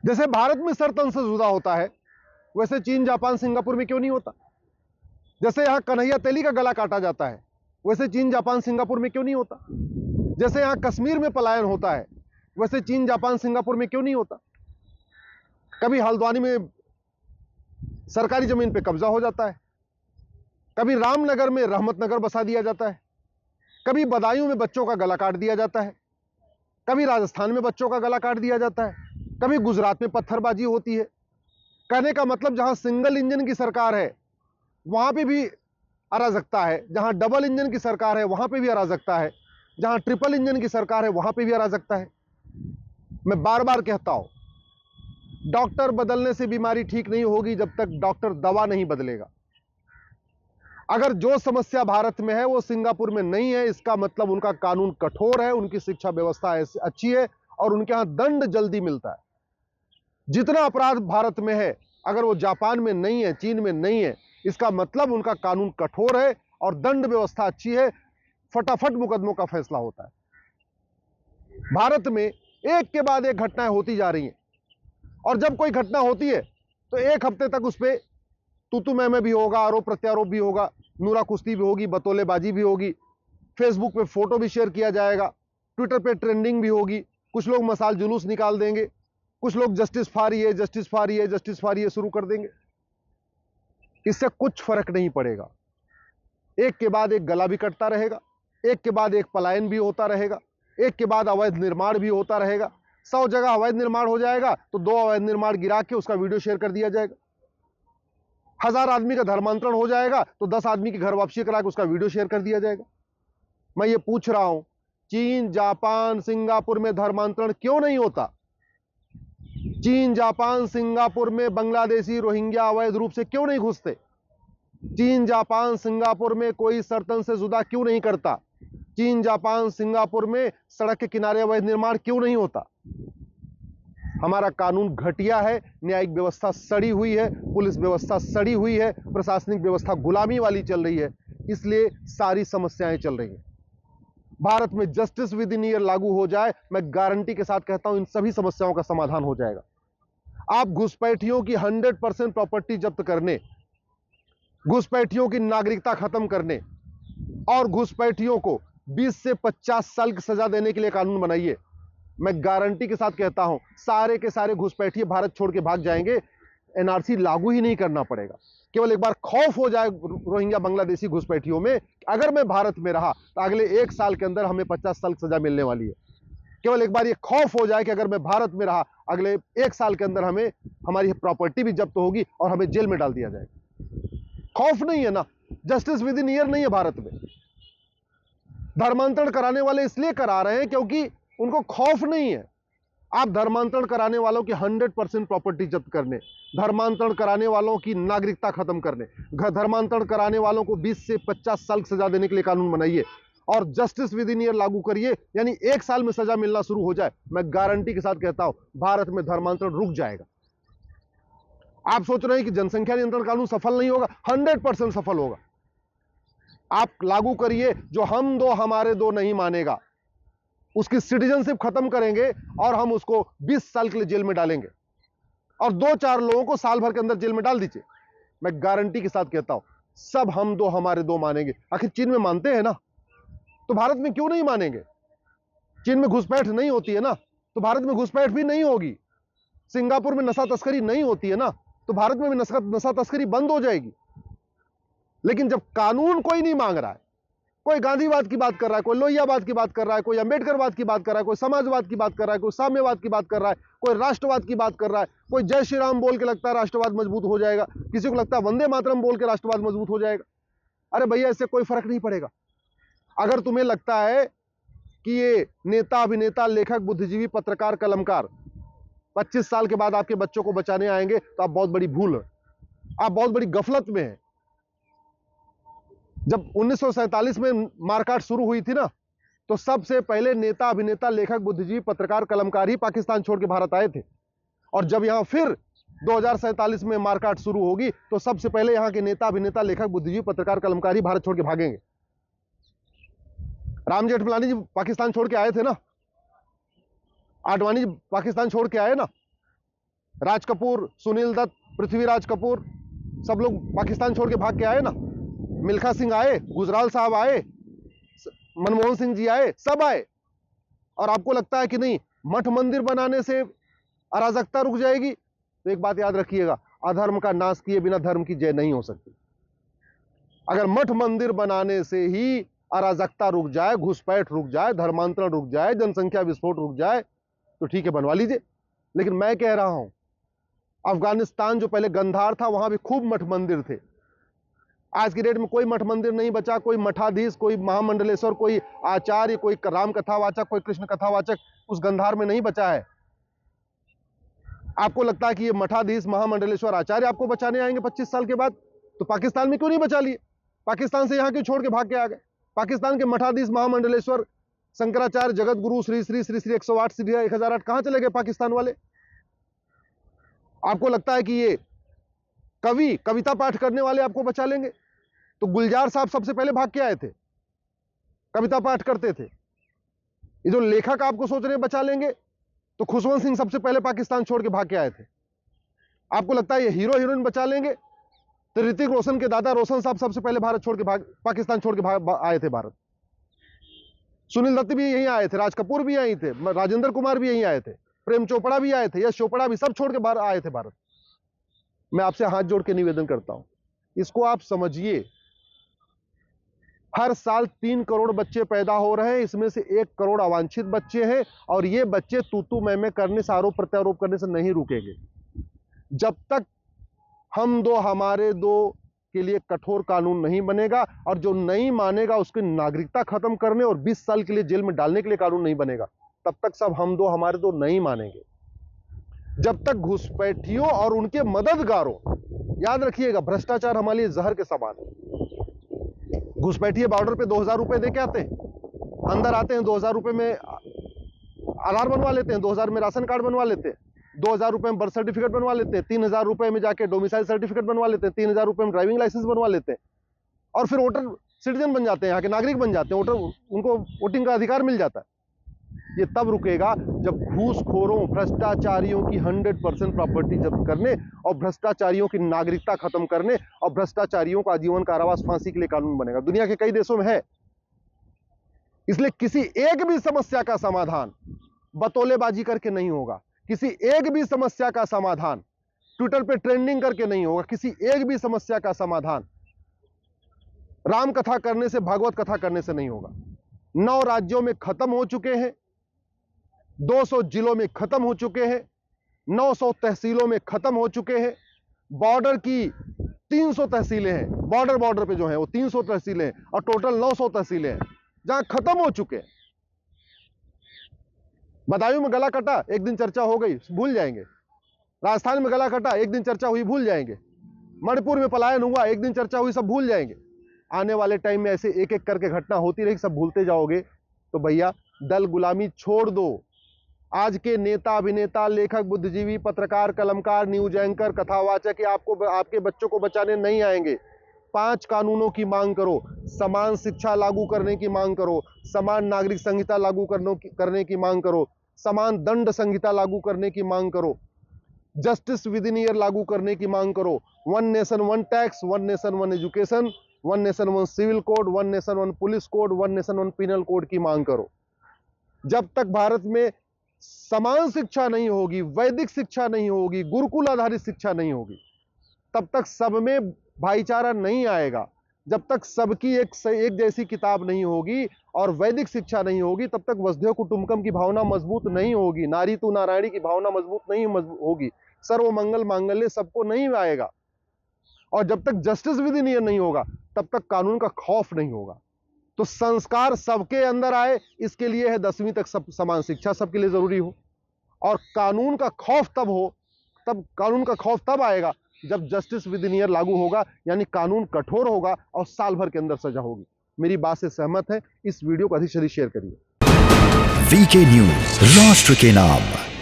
जैसे भारत में सर तन से जुदा होता है, वैसे चीन, जापान, सिंगापुर में क्यों नहीं होता? जैसे यहां कन्हैया तेली का गला काटा जाता है, वैसे चीन, जापान, सिंगापुर में क्यों नहीं होता? जैसे यहां कश्मीर में पलायन होता है, वैसे चीन, जापान, सिंगापुर में क्यों नहीं होता? कभी हल्द्वानी में सरकारी जमीन पे कब्जा हो जाता है, कभी रामनगर में रहमतनगर बसा दिया जाता है, कभी बदायूं में बच्चों का गला काट दिया जाता है, कभी राजस्थान में बच्चों का गला काट दिया जाता है, कभी गुजरात में पत्थरबाजी होती है। कहने का मतलब जहां सिंगल इंजन की सरकार है वहां पे भी अराजकता है, जहां डबल इंजन की सरकार है वहां पे भी अराजकता है, जहां ट्रिपल इंजन की सरकार है वहां पे भी अराजकता है। मैं बार बार कहता हूं, डॉक्टर बदलने से बीमारी ठीक नहीं होगी जब तक डॉक्टर दवा नहीं बदलेगा। अगर जो समस्या भारत में है वो सिंगापुर में नहीं है, इसका मतलब उनका कानून कठोर है, उनकी शिक्षा व्यवस्था अच्छी है और उनके यहां दंड जल्दी मिलता है। जितना अपराध भारत में है, अगर वो जापान में नहीं है, चीन में नहीं है, इसका मतलब उनका कानून कठोर है और दंड व्यवस्था अच्छी है, फटाफट मुकदमों का फैसला होता है। भारत में एक के बाद एक घटनाएं होती जा रही हैं और जब कोई घटना होती है तो एक हफ्ते तक उस पर तू मैं भी होगा, आरोप प्रत्यारोप भी होगा, नूरा कुश्ती भी होगी, बतौलेबाजी भी होगी, फेसबुक पे फोटो भी शेयर किया जाएगा, ट्विटर पे ट्रेंडिंग भी होगी, कुछ लोग मसाल जुलूस निकाल देंगे, कुछ लोग जस्टिस फॉर ये, जस्टिस फॉर ये, जस्टिस फॉर ये शुरू कर देंगे। इससे कुछ फर्क नहीं पड़ेगा। एक के बाद एक गला भी कटता रहेगा, एक के बाद एक पलायन भी होता रहेगा, एक के बाद अवैध निर्माण भी होता रहेगा। 100 जगह अवैध निर्माण हो जाएगा तो 2 अवैध निर्माण गिरा के उसका वीडियो शेयर कर दिया जाएगा। 1000 आदमी का धर्मांतरण हो जाएगा तो 10 आदमी की घर वापसी करा के उसका वीडियो शेयर कर दिया जाएगा। मैं ये पूछ रहा हूं, चीन, जापान, सिंगापुर में धर्मांतरण क्यों नहीं होता? चीन, जापान, सिंगापुर में बांग्लादेशी रोहिंग्या अवैध रूप से क्यों नहीं घुसते? चीन, जापान, सिंगापुर में कोई सरतन से जुदा क्यों नहीं करता? चीन, जापान, सिंगापुर में सड़क के किनारे अवैध निर्माण क्यों नहीं होता? हमारा कानून घटिया है, न्यायिक व्यवस्था सड़ी हुई है, पुलिस व्यवस्था सड़ी हुई है, प्रशासनिक व्यवस्था गुलामी वाली चल रही है, इसलिए सारी समस्याएं चल रही हैं। भारत में जस्टिस विद इन ईयर लागू हो जाए, मैं गारंटी के साथ कहता हूं इन सभी समस्याओं का समाधान हो जाएगा। आप घुसपैठियों की 100% प्रॉपर्टी जब्त करने, घुसपैठियों की नागरिकता खत्म करने और घुसपैठियों को 20 से 50 साल की सजा देने के लिए कानून बनाइए। मैं गारंटी के साथ कहता हूं सारे के सारे घुसपैठिए भारत छोड़ के भाग जाएंगे, एनआरसी लागू ही नहीं करना पड़ेगा। केवल एक बार खौफ हो जाए रोहिंग्या बांग्लादेशी घुसपैठियों में, अगर मैं भारत में रहा तो अगले 1 साल के अंदर हमें 50 साल की सजा मिलने वाली है। केवल एक बार ये खौफ हो जाए कि अगर मैं भारत में रहा अगले 1 साल के अंदर हमें हमारी प्रॉपर्टी भी जब्त होगी और हमें जेल में डाल दिया जाएगा। खौफ नहीं है ना, जस्टिस विद इन ईयर नहीं है भारत में। धर्मांतरण कराने वाले इसलिए करा रहे हैं क्योंकि उनको खौफ नहीं है। आप धर्मांतरण कराने वालों की 100% प्रॉपर्टी जब्त करने, धर्मांतरण कराने वालों की नागरिकता खत्म करने, धर्मांतरण कराने वालों को 20 से 50 साल की सजा देने के लिए कानून बनाइए और जस्टिस विद इन ईयर लागू करिए, यानी 1 साल में सजा मिलना शुरू हो जाए। मैं गारंटी के साथ कहता हूं भारत में धर्मांतरण रुक जाएगा। आप सोच रहे हैं कि जनसंख्या नियंत्रण कानून सफल नहीं होगा, 100% सफल होगा। आप लागू करिए, जो हम दो हमारे दो नहीं मानेगा उसकी सिटीजनशिप खत्म करेंगे और हम उसको 20 साल के लिए जेल में डालेंगे और 2-4 लोगों को साल भर के अंदर जेल में डाल दीजिए। मैं गारंटी के साथ कहता हूं सब हम दो हमारे दो मानेंगे। आखिर चीन में मानते हैं ना, तो भारत में क्यों नहीं मानेंगे? चीन में घुसपैठ नहीं होती है ना, तो भारत में घुसपैठ भी नहीं होगी। सिंगापुर में नशा तस्करी नहीं होती है ना, तो भारत में भी नशा तस्करी बंद हो जाएगी। लेकिन जब कानून कोई नहीं मांग रहा है, कोई गांधीवाद की बात कर रहा है, कोई लोहियावाद की बात कर रहा है, कोई अंबेडकरवाद की बात कर रहा है, कोई समाजवाद की बात कर रहा है, कोई साम्यवाद की बात कर रहा है, कोई राष्ट्रवाद की बात कर रहा है, कोई जय श्री राम बोल के लगता है राष्ट्रवाद मजबूत हो जाएगा, किसी को लगता है वंदे मातरम बोल के राष्ट्रवाद मजबूत हो जाएगा। अरे भैया, इससे कोई फर्क नहीं पड़ेगा। अगर तुम्हें लगता है कि ये नेता, अभिनेता, लेखक, बुद्धिजीवी, पत्रकार, कलमकार 25 साल के बाद आपके बच्चों को बचाने आएंगे तो आप बहुत बड़ी भूल है, आप बहुत बड़ी गफलत में हैं। जब 1947 में मारकाट शुरू हुई थी ना, तो सबसे पहले नेता, अभिनेता, लेखक, बुद्धिजीवी, पत्रकार, कलमकार ही पाकिस्तान छोड़ के भारत आए थे। और जब यहां फिर 2047 में मारकाट शुरू होगी तो सबसे पहले यहां के नेता, अभिनेता, लेखक, बुद्धिजीवी, पत्रकार, कलमकार ही भारत छोड़ के भागेंगे। राम जेठमलानी जी पाकिस्तान छोड़ के आए थे ना, आडवाणी जी पाकिस्तान छोड़ के आए ना, राज कपूर, सुनील दत्त, पृथ्वीराज कपूर, सब लोग पाकिस्तान छोड़ के भाग के आए ना। मिल्खा सिंह आए, गुजराल साहब आए, मनमोहन सिंह जी आए, सब आए। और आपको लगता है कि नहीं मठ मंदिर बनाने से अराजकता रुक जाएगी? तो एक बात याद रखिएगा, अधर्म का नाश किए बिना धर्म की जय नहीं हो सकती। अगर मठ मंदिर बनाने से ही अराजकता रुक जाए, घुसपैठ रुक जाए, धर्मांतरण रुक जाए, जनसंख्या विस्फोट रुक जाए, तो ठीक है बनवा लीजिए। लेकिन मैं कह रहा हूं, अफगानिस्तान जो पहले गंधार था, वहां भी खूब मठ मंदिर थे। आज की डेट में कोई मठ मंदिर नहीं बचा, कोई मठाधीश, कोई महामंडलेश्वर, कोई आचार्य, कोई राम कथावाचक, कोई कृष्ण कथावाचक उस गंधार में नहीं बचा है। आपको लगता है कि ये मठाधीश, महामंडलेश्वर, आचार्य आपको बचाने आएंगे 25 साल के बाद? तो पाकिस्तान में क्यों नहीं बचा लिए? पाकिस्तान से यहां क्यों छोड़ के भाग के आ गए? पाकिस्तान के मठाधीश, महामंडलेश्वर, शंकराचार्य, जगत गुरु, श्री श्री श्री श्री 108 श्री 1008 कहां चले गए पाकिस्तान वाले? आपको लगता है कि ये कवि, कविता पाठ करने वाले आपको बचा लेंगे? तो गुलजार साहब सबसे पहले भाग के आए थे, कविता पाठ करते थे। ये जो लेखक आपको सोच रहे बचा लेंगे, तो खुशवंत सिंह सबसे पहले पाकिस्तान छोड़ के भाग के आए थे। आपको लगता है ये हीरो हीरोइन बचा लेंगे? तो ऋतिक रोशन के दादा रोशन साहब सबसे पहले भारत छोड़ के पाकिस्तान छोड़ के आए थे भारत। सुनील दत्त भी यहीं आए थे, राज कपूर भी यहीं थे, राजेंद्र कुमार भी यहीं आए थे, प्रेम चोपड़ा भी आए थे, यश चोपड़ा भी, सब छोड़ के बाहर आए थे भारत। मैं आपसे हाथ जोड़ के निवेदन करता हूं, इसको आप समझिए। हर साल 3 करोड़ बच्चे पैदा हो रहे हैं, इसमें से 1 करोड़ अवांछित बच्चे हैं, और ये बच्चे तू मैं करने से, आरोप प्रत्यारोप करने से नहीं रुकेंगे। जब तक हम दो हमारे दो के लिए कठोर कानून नहीं बनेगा, और जो नहीं मानेगा उसकी नागरिकता खत्म करने और 20 साल के लिए जेल में डालने के लिए कानून नहीं बनेगा, तब तक सब हम दो हमारे दो नहीं मानेंगे। जब तक घुसपैठियों और उनके मददगारों, याद रखिएगा भ्रष्टाचार हमारे लिए जहर के समान है। घुसपैठिए बॉर्डर पे 2000 रुपए दे के आते हैं, अंदर आते हैं 2000 रुपए में आधार बनवा लेते हैं, 2000 में राशन कार्ड बनवा लेते हैं, 2000 रुपए में बर्थ सर्टिफिकेट बनवा लेते हैं, 3000 रुपए में जाके डोमिसाइल सर्टिफिकेट बनवा लेते हैं, 3000 रुपए में ड्राइविंग लाइसेंस बनवा लेते हैं, और फिर वोटर सिटीजन बन जाते हैं, यहाँ के नागरिक बन जाते हैं, उनको वोटिंग का अधिकार मिल जाता है। ये तब रुकेगा जब घूसखोरों, भ्रष्टाचारियों की 100% प्रॉपर्टी जब्त करने, और भ्रष्टाचारियों की नागरिकता खत्म करने, और भ्रष्टाचारियों का आजीवन कारावास, फांसी के लिए कानून बनेगा। दुनिया के कई देशों में है। इसलिए किसी एक भी समस्या का समाधान बतौलेबाजी करके नहीं होगा, किसी एक भी समस्या का समाधान ट्विटर पे ट्रेंडिंग करके नहीं होगा, किसी एक भी समस्या का समाधान राम कथा करने से, भागवत कथा करने से नहीं होगा। 9 राज्यों में खत्म हो चुके हैं, 200 जिलों में खत्म हो चुके हैं, 900 तहसीलों में खत्म हो चुके हैं, बॉर्डर की 300 तहसीलें हैं, बॉर्डर पे जो है वो 300 तहसीलें हैं, और टोटल 900 तहसीलें हैं जहां खत्म हो चुके हैं। बदायूं में गला कटा, एक दिन चर्चा हो गई, भूल जाएंगे। राजस्थान में गला कटा, एक दिन चर्चा हुई, भूल जाएंगे। मणिपुर में पलायन हुआ, एक दिन चर्चा हुई, सब भूल जाएंगे। आने वाले टाइम में ऐसे एक एक करके घटना होती रहेगी, सब भूलते जाओगे। तो भैया दल गुलामी छोड़ दो। आज के नेता, अभिनेता, लेखक, बुद्धिजीवी, पत्रकार, कलमकार, न्यूज एंकर, कथावाचक आपको, आपके बच्चों को बचाने नहीं आएंगे। 5 कानूनों की मांग करो, समान शिक्षा लागू करने की मांग करो, समान नागरिक संहिता लागू करने की मांग करो, समान दंड संहिता लागू करने की मांग करो, जस्टिस विद इन ईयर लागू करने की मांग करो, 1 nation 1 tax, 1 nation 1 education, 1 nation 1 civil code, 1 nation 1 police code, 1 nation 1 penal code की मांग करो। जब तक भारत में समान शिक्षा नहीं होगी, वैदिक शिक्षा नहीं होगी, गुरुकुल आधारित शिक्षा नहीं होगी, तब तक सब में भाईचारा नहीं आएगा। जब तक सबकी एक जैसी किताब नहीं होगी और वैदिक शिक्षा नहीं होगी, तब तक वसुधैव कुटुंबकम की भावना मजबूत नहीं होगी, नारी तू नारायणी की भावना मजबूत नहीं होगी, सर्व मंगल मांगल्य सबको नहीं आएगा। और जब तक जस्टिस विद इन ईयर नहीं होगा, तब तक कानून का खौफ नहीं होगा। तो संस्कार सबके अंदर आए, इसके लिए है 10वीं तक सब समान शिक्षा सबके लिए जरूरी हो। और कानून का खौफ तब हो, तब कानून का खौफ तब आएगा जब जस्टिस विद इन ईयर लागू होगा, यानी कानून कठोर होगा और साल भर के अंदर सजा होगी। मेरी बात से सहमत है? इस वीडियो को अधिक से अधिक शेयर करिए। वीके न्यूज, राष्ट्र के नाम।